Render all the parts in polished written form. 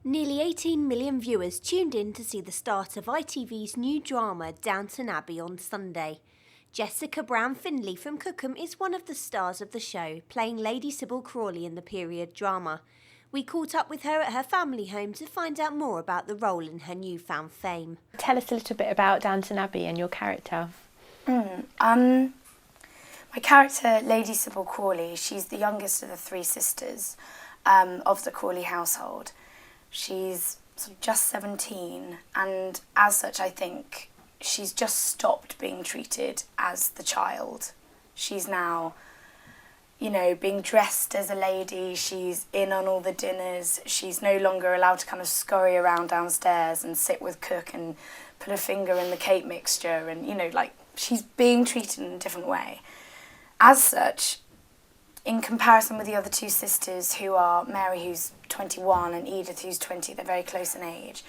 Nearly 18 million viewers tuned in to see the start of ITV's new drama Downton Abbey on Sunday. Jessica Brown-Findlay from Cookham is one of the stars of the show, playing Lady Sybil Crawley in the period drama. We caught up with her at her family home to find out more about the role in her newfound fame. Tell us a little bit about Downton Abbey and your character. My character, Lady Sybil Crawley, she's the youngest of the three sisters of the Crawley household. She's sort of just 17, and as such I think she's just stopped being treated as the child. She's now, being dressed as a lady, she's in on all the dinners, she's no longer allowed to kind of scurry around downstairs and sit with cook and put her finger in the cake mixture and, she's being treated in a different way. As such, in comparison with the other two sisters who are Mary, who's 21, and Edith, who's 20, they're very close in age.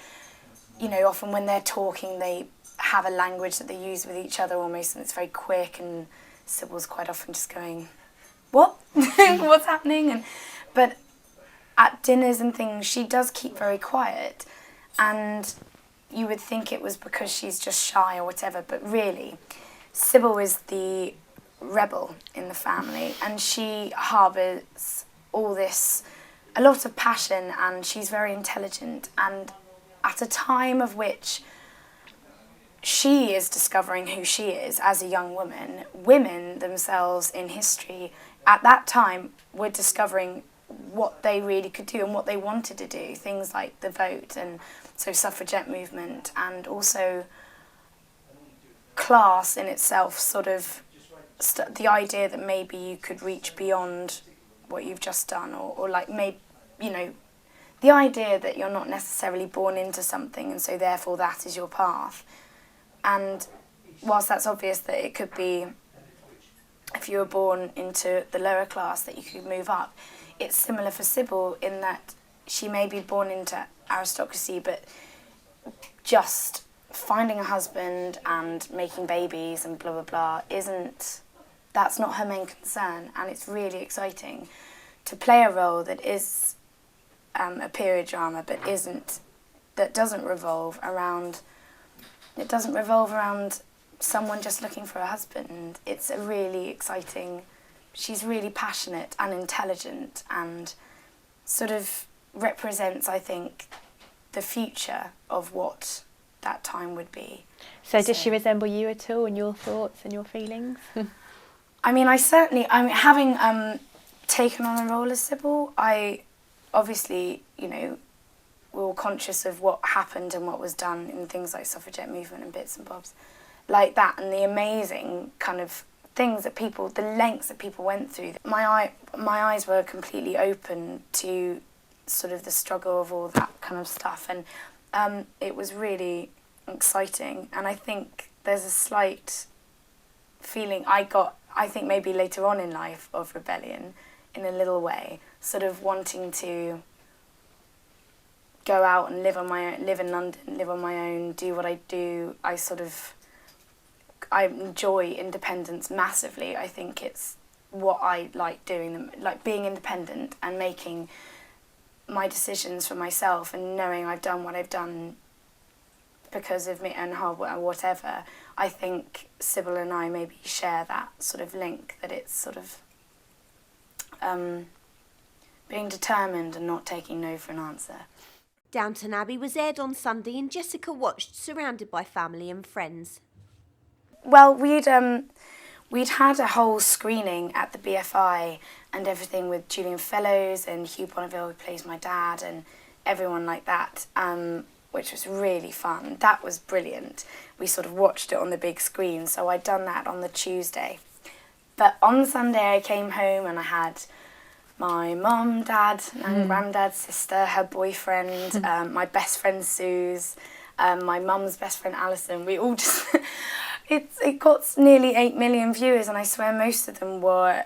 Often when they're talking, they have a language that they use with each other almost, and it's very quick, and Sybil's quite often just going, what? What's happening? But at dinners and things, she does keep very quiet, and you would think it was because she's just shy or whatever, but really, Sybil is the rebel in the family, and she harbours a lot of passion, and she's very intelligent, and at a time of which she is discovering who she is as a young woman, women themselves in history at that time were discovering what they really could do and what they wanted to do, things like the vote, and so suffragette movement, and also class in itself, sort of the idea that maybe you could reach beyond what you've just done, or the idea that you're not necessarily born into something and so therefore that is your path. And whilst that's obvious that it could be, if you were born into the lower class, that you could move up, it's similar for Sybil in that she may be born into aristocracy, but just finding a husband and making babies and blah blah blah that's not her main concern. And it's really exciting to play a role that is a period drama, but doesn't revolve around someone just looking for a husband. It's a really exciting, she's really passionate and intelligent, and sort of represents, I think, the future of what that time would be. So does she resemble you at all in your thoughts and your feelings? Having taken on a role as Sybil, I obviously, we're all conscious of what happened and what was done in things like suffragette movement and bits and bobs like that, and the amazing kind of things that the lengths that people went through. My eyes were completely open to sort of the struggle of all that kind of stuff, and it was really exciting. And I think there's a slight feeling I think maybe later on in life, of rebellion in a little way, sort of wanting to go out and live on my own, live in London, live on my own, do what I do. I enjoy independence massively. I think it's what I like doing, like being independent and making my decisions for myself and knowing I've done what I've done because of me and hard work or whatever. I think Sybil and I maybe share that sort of link, that it's sort of being determined and not taking no for an answer. Downton Abbey was aired on Sunday and Jessica watched, surrounded by family and friends. Well, we'd had a whole screening at the BFI and everything with Julian Fellows and Hugh Bonneville, who plays my dad, and everyone like that, which was really fun. That was brilliant. We sort of watched it on the big screen, so I'd done that on the Tuesday. But on the Sunday I came home and I had my mum, dad, and granddad, sister, her boyfriend, my best friend Suze, my mum's best friend Alison. We all just... It got nearly 8 million viewers, and I swear most of them were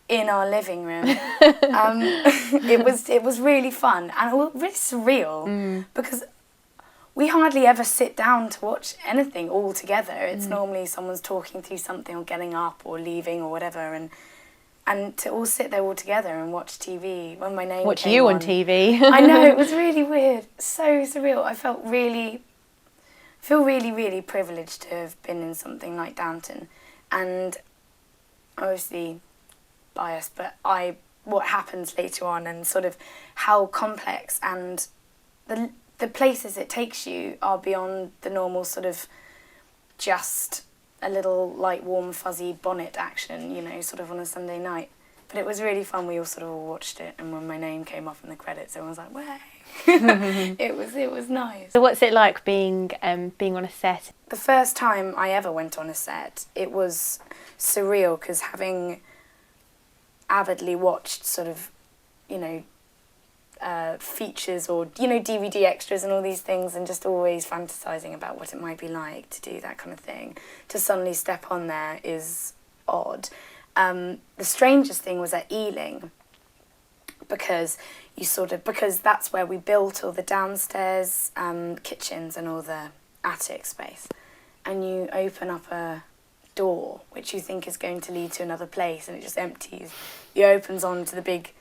in our living room. It was really fun and really surreal, because we hardly ever sit down to watch anything all together. It's normally someone's talking through something or getting up or leaving or whatever, and to all sit there all together and watch TV when my name Watch came you on TV. I know, it was really weird. so surreal. I feel really, really privileged to have been in something like Downton, and obviously biased, but what happens later on and sort of how complex and the places it takes you are beyond the normal sort of just a little light, warm, fuzzy bonnet action, you know, sort of on a Sunday night. But it was really fun. We all sort of all watched it, and when my name came up in the credits, everyone was like, "Way!" It was nice. So what's it like being on a set? The first time I ever went on a set, it was surreal because having avidly watched sort of, you know, features or, you know, DVD extras and all these things, and just always fantasising about what it might be like to do that kind of thing, to suddenly step on there is odd. The strangest thing was at Ealing, because that's where we built all the downstairs kitchens and all the attic space, and you open up a door which you think is going to lead to another place, and it just empties. It opens onto the big,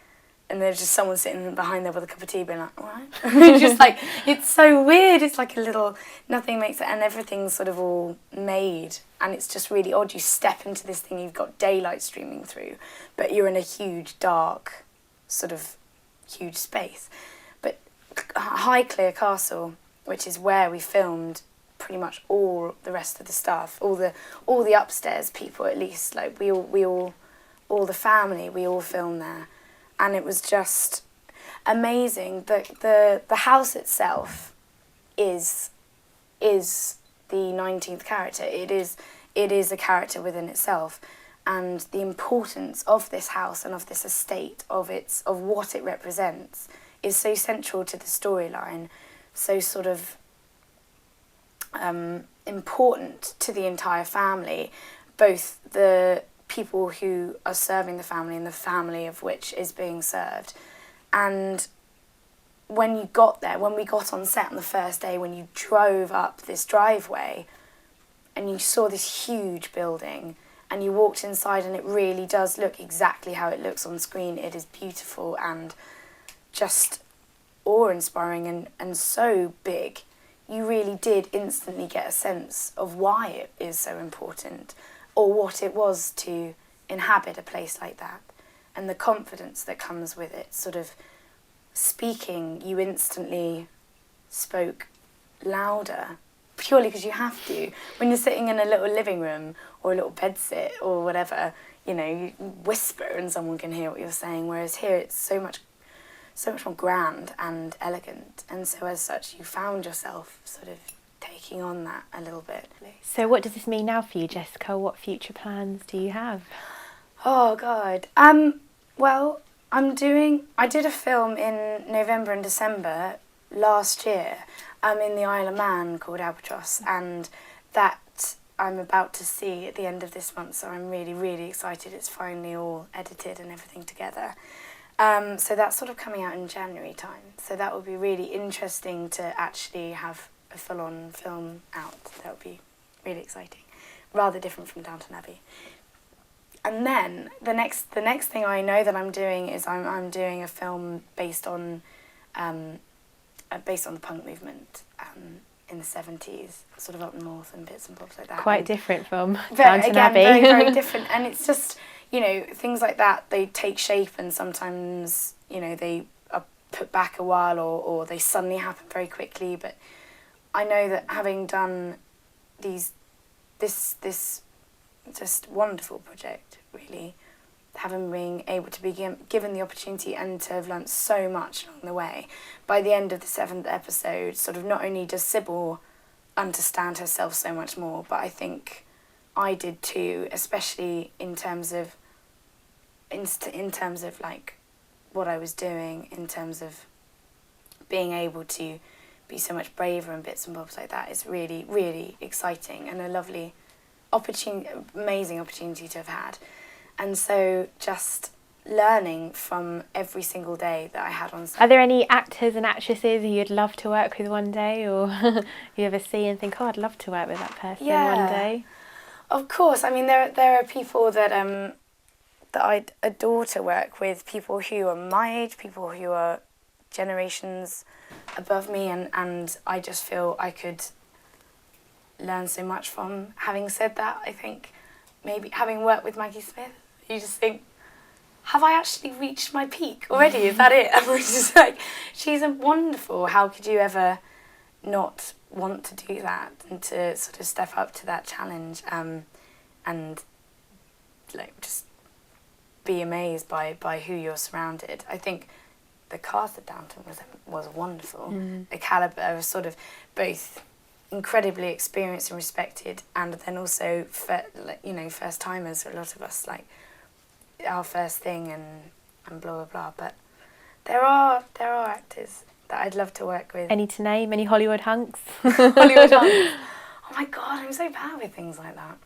and there's just someone sitting behind there with a cup of tea being like, "All right." Just like, it's so weird. It's like a little, nothing makes it, and everything's sort of all made, and it's just really odd. You step into this thing, you've got daylight streaming through, but you're in a huge, dark, sort of huge space. But Highclere Castle, which is where we filmed pretty much all the rest of the stuff, all the upstairs people, at least, like we all the family, we all filmed there. And it was just amazing. The house itself is the 19th character. It is a character within itself, and the importance of this house and of this estate, of what it represents, is so central to the storyline, so sort of important to the entire family, both the people who are serving the family and the family of which is being served. And when you got there, when we got on set on the first day, when you drove up this driveway and you saw this huge building and you walked inside, and it really does look exactly how it looks on screen. It is beautiful and just awe-inspiring and so big. You really did instantly get a sense of why it is so important, or what it was to inhabit a place like that, and the confidence that comes with it. Sort of speaking, you instantly spoke louder, purely because you have to. When you're sitting in a little living room or a little bedsit or whatever, you know, you whisper and someone can hear what you're saying, whereas here it's so much more grand and elegant, and so as such you found yourself sort of taking on that a little bit. So what does this mean now for you, Jessica? What future plans do you have? Oh God. Well, I did a film in November and December last year in the Isle of Man called Albatross, and that I'm about to see at the end of this month, so I'm really, really excited. It's finally all edited and everything together. So that's sort of coming out in January time. So that would be really interesting to actually have a full-on film out. That would be really exciting. Rather different from Downton Abbey. And then the next thing I know that I'm doing is I'm doing a film based on the punk movement in the 70s, sort of up north and bits and bobs like that. Quite different from Downton Abbey. Very, very different. And it's just, you know, things like that, they take shape, and sometimes, you know, they are put back a while, or they suddenly happen very quickly. But I know that having done this just wonderful project, really, having been able to be given the opportunity and to have learnt so much along the way, by the end of the 7th episode, sort of not only does Sybil understand herself so much more, but I think I did too, especially in terms of like what I was doing, in terms of being able to be so much braver and bits and bobs like that. Is really, really exciting and a lovely amazing opportunity to have had. And so just learning from every single day that I had on set. Are there any actors and actresses who you'd love to work with one day, or you ever see and think, oh, I'd love to work with that person one day? Of course. I mean, there are people that I'd adore to work with, people who are my age, people who are generations above me, and I just feel I could learn so much from. Having said that, I think maybe having worked with Maggie Smith, you just think, have I actually reached my peak already? Is that it? And we're just like, she's wonderful. How could you ever not want to do that and to sort of step up to that challenge, and like just be amazed by who you're surrounded. I think the cast of Downton was wonderful. The calibre of sort of both incredibly experienced and respected, and then also first timers for a lot of us, like our first thing and blah blah blah. But there are actors that I'd love to work with. Any to name? Any Hollywood hunks? Hollywood hunks. Oh my god, I'm so bad with things like that.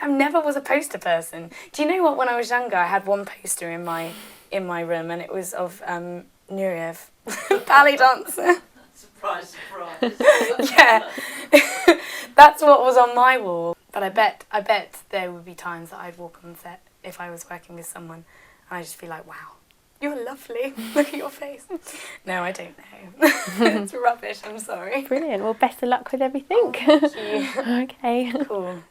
I never was a poster person. Do you know what? When I was younger, I had one poster in my room, and it was of Nureyev, ballet dancer. Surprise, surprise. Yeah, that's what was on my wall. But I bet there would be times that I'd walk on set if I was working with someone, and I'd just be like, wow, you're lovely. Look at your face. No, I don't know. It's rubbish. I'm sorry. Brilliant. Well, best of luck with everything. Thank you. Okay. Cool.